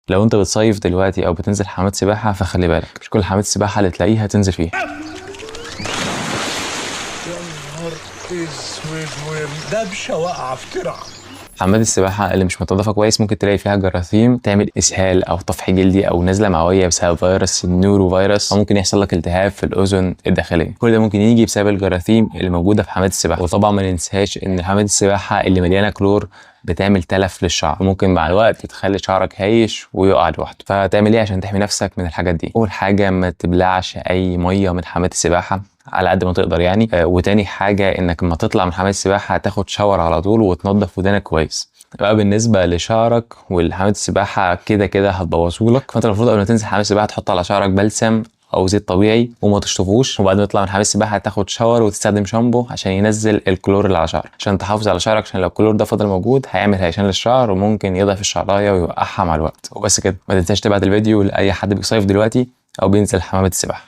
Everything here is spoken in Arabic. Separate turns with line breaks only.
لو انت بتصيف دلوقتي او بتنزل حمامات سباحه فخلي بالك، مش كل حمامات السباحه اللي تلاقيها تنزل فيها.
يا نهار اسود ودبشه واقعه في ترعه.
حمامات السباحه اللي مش متنضفه كويس ممكن تلاقي فيها جراثيم تعمل اسهال او طفح جلدي او نزله معويه بسبب فيروس النورو فيروس، او ممكن يحصل لك التهاب في الاذن الداخليه. كل ده ممكن يجي بسبب الجراثيم اللي موجوده في حمامات السباحه. وطبعا ما ننساش ان حمامات السباحه اللي مليانه كلور بتعمل تلف للشعر، وممكن مع الوقت تخلي شعرك هايش ويقع لوحده. فتعمل ايه عشان تحمي نفسك من الحاجات دي؟ اول حاجه ما تبلعش اي ميه من حمامات السباحه على قد ما تقدر يعني. وتاني حاجه انك لما تطلع من حمام السباحه تاخد شاور على طول وتنضف ودانك كويس. بقى بالنسبه لشعرك والحمامات السباحه كده كده هتبوظهولك، فانت المفروض قبل ما تنزل حمام السباحه تحط على شعرك بلسم او زيت طبيعي وما تشطفوش، وبعد ما تطلع من حمام السباحه تاخد شاور وتستخدم شامبو عشان ينزل الكلور اللي على شعرك، عشان تحافظ على شعرك، عشان لو الكلور ده فضل موجود هيعمل هيشان للشعر وممكن يضعف الشعرايه ويوقعها مع الوقت. وبس كده. ما تنساش تبعت الفيديو لاي حد بيصيف دلوقتي او بينزل حمامات السباحه.